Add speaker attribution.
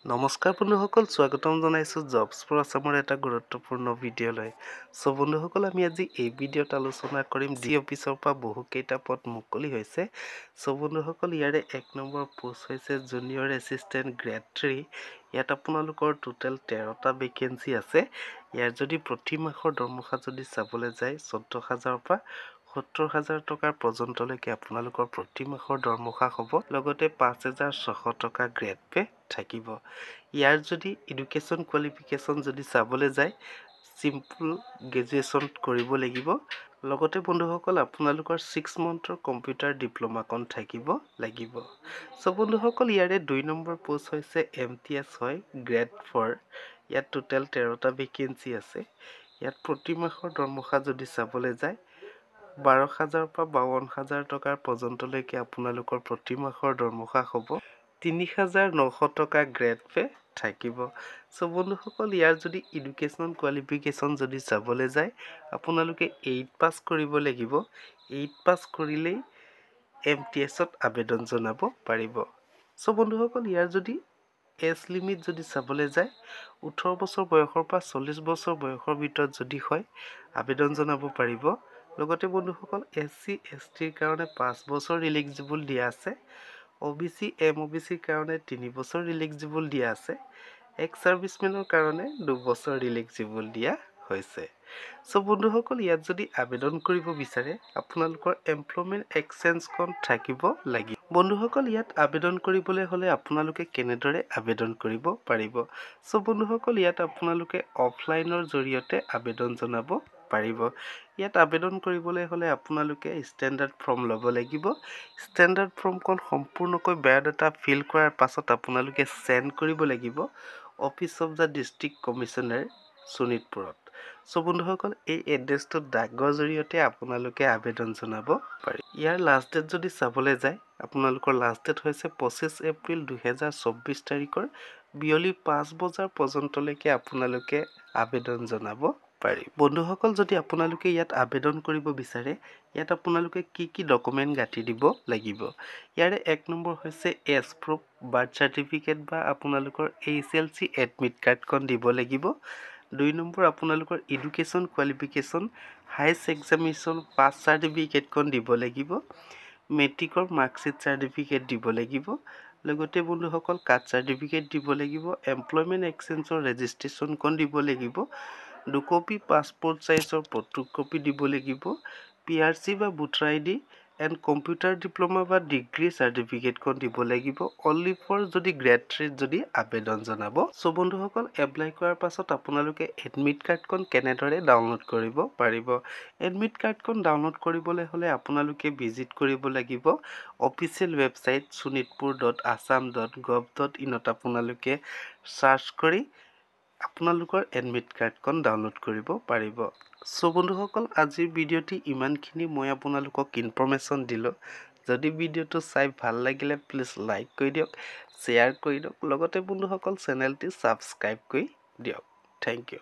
Speaker 1: নমস্কাৰ বন্ধুসকল, স্বাগতম জনাইছোঁ জবছ ফৰ আছামৰ এটা গুৰুত্বপূৰ্ণ ভিডিঅ'লৈ। চ' বন্ধুসকল, আমি আজি এই ভিডিঅ'ত আলোচনা কৰিম ডি অফিচৰ পৰা বহুকেইটা পদ মুকলি হৈছে। চ' বন্ধুসকল, ইয়াৰে 1 নম্বৰ পোষ্ট হৈছে জুনিয়ৰ এছিষ্টেণ্ট গ্ৰেড 3। ইয়াত আপোনালোকৰ টোটেল 13টা ভেকেঞ্চি আছে। ইয়াৰ যদি প্ৰতি মাহৰ দৰমহা যদি চাবলৈ যায় 14,000 পৰা 70,000 টকাৰ পৰ্যন্তলৈকে আপোনালোকৰ প্ৰতি মাহৰ দৰমহা হ'ব। লগতে 5,600 টকা গ্ৰেড পে থাকিব। ইয়াৰ যদি এডুকেশ্যন কোৱালিফিকেশ্যন যদি চাবলৈ যায় চিম্পল গ্ৰেজুৱেশ্যন কৰিব লাগিব। লগতে বন্ধুসকল, আপোনালোকৰ 6 মান্থৰ কম্পিউটাৰ ডিপ্ল'মাকণ থাকিব লাগিব। চ' বন্ধুসকল, ইয়াৰে 2 নম্বৰ পোষ্ট হৈছে MTS হয় গ্ৰেড 4। ইয়াত টোটেল 13টা ভেকেঞ্চি আছে। ইয়াত প্ৰতি মাহৰ দৰমহা যদি চাবলৈ যায় 12,000 পৰা 52,000 টকাৰ পৰ্যন্তলৈকে আপোনালোকৰ প্ৰতি মাহৰ দৰমহা হ'ব। 3,900 টকা গ্ৰেড পে থাকিব। চ' বন্ধুসকল, ইয়াৰ যদি এডুকেশ্যন কোৱালিফিকেশ্যন যদি চাবলৈ যায় আপোনালোকে 8 পাছ কৰিব লাগিব। 8 পাছ কৰিলেই MTSত আবেদন জনাব পাৰিব। চ' বন্ধুসকল, ইয়াৰ যদি এজ লিমিট যদি চাবলৈ যায় 18 বছৰ বয়সৰ পৰা 40 বছৰ বয়সৰ ভিতৰত যদি হয় আবেদন জনাব পাৰিব। লগতে বন্ধুসকল, SC STৰ কাৰণে 5 বছৰ ইলিজিবল দিয়া আছে। OBC MOBCৰ কাৰণে 3 বছৰ ইলিজিবল দিয়া আছে। এক্স ছাৰ্ভিচমেনৰ কাৰণে 2 বছৰ ইলিজিবল দিয়া হৈছে। চ' বন্ধুসকল, ইয়াত যদি আবেদন কৰিব বিচাৰে আপোনালোকৰ এমপ্লয়মেণ্ট এক্সচেঞ্জখন থাকিব লাগিব। বন্ধুসকল, ইয়াত আবেদন কৰিবলৈ হ'লে আপোনালোকে কেনেদৰে আবেদন কৰিব পাৰিব? চ' বন্ধুসকল, ইয়াত আপোনালোকে অফলাইনৰ জৰিয়তে আবেদন জনাব পাৰিব। ইয়াত আবেদন কৰিবলৈ হ'লে আপোনালোকে ষ্টেণ্ডাৰ্ড ফৰ্ম ল'ব লাগিব। ষ্টেণ্ডাৰ্ড ফৰ্মখন সম্পূৰ্ণকৈ বায়'ডাটা ফিল কৰাৰ পাছত আপোনালোকে চেণ্ড কৰিব লাগিব office of the district commissioner শোণিতপুৰত। চ' বন্ধুসকল, এই এড্ৰেছটোত ডাকৰ জৰিয়তে আপোনালোকে আবেদন জনাব পাৰি। ইয়াৰ লাষ্ট ডেট যদি চাবলৈ যায় আপোনালোকৰ লাষ্ট ডেট হৈছে 25 এপ্ৰিল 2024 তাৰিখৰ বিয়লি 5 বজাৰ পৰ্যন্তলৈকে আপোনালোকে আবেদন জনাব পাৰি। বন্ধুসকল, যদি আপোনালোকে ইয়াত আবেদন কৰিব বিচাৰে ইয়াত আপোনালোকে কি ডকুমেণ্ট গাঁঠি দিব লাগিব। ইয়াৰে 1 নম্বৰ হৈছে এজ প্ৰুফ, বাৰ্থ চাৰ্টিফিকেট বা আপোনালোকৰ HLC এডমিট কাৰ্ডখন দিব লাগিব। 2 নম্বৰ আপোনালোকৰ এডুকেশ্যন কোৱালিফিকেশ্যন, হাইষ্ট এক্সামিনেশ্যন পাছ চাৰ্টিফিকেটখন দিব লাগিব। মেট্ৰিকৰ মাৰ্কশ্বিট চাৰ্টিফিকেট দিব লাগিব। লগতে বন্ধুসকল, কাষ্ট চাৰ্টিফিকেট দিব লাগিব। এমপ্লয়মেণ্ট এক্সচেঞ্জৰ ৰেজিষ্ট্ৰেশ্যনখন দিব লাগিব। 2 কপি পাছপোৰ্ট চাইজৰ ফটোকপি দিব লাগিব। PRC বা voter ID and computer diploma বা ডিগ্ৰী চাৰ্টিফিকেটখন দিব লাগিব। অনলি ফৰ যদি গ্ৰেড 3 যদি আবেদন জনাব। চ' বন্ধুসকল, এপ্লাই কৰাৰ পাছত আপোনালোকে এডমিট কাৰ্ডখন কেনেদৰে ডাউনলোড কৰিব পাৰিব? এডমিট কাৰ্ডখন ডাউনলোড কৰিবলৈ হ'লে আপোনালোকে ভিজিট কৰিব লাগিব অফিচিয়েল ৱেবছাইট sonitpur.assam.gov.in আপোনালোকে চাৰ্চ কৰি আপোনালোকৰ এডমিট কাৰ্ডখন ডাউনলোড কৰিব পাৰিব। চ' বন্ধুসকল, আজিৰ ভিডিঅ'টি ইমানখিনি মই আপোনালোকক ইনফৰমেশ্যন দিলোঁ। যদি ভিডিঅ'টো চাই ভাল লাগিলে প্লিজ লাইক কৰি দিয়ক, শ্বেয়াৰ কৰি দিয়ক। লগতে বন্ধুসকল, চেনেলটি ছাবস্ক্ৰাইব কৰি দিয়ক। Thank U.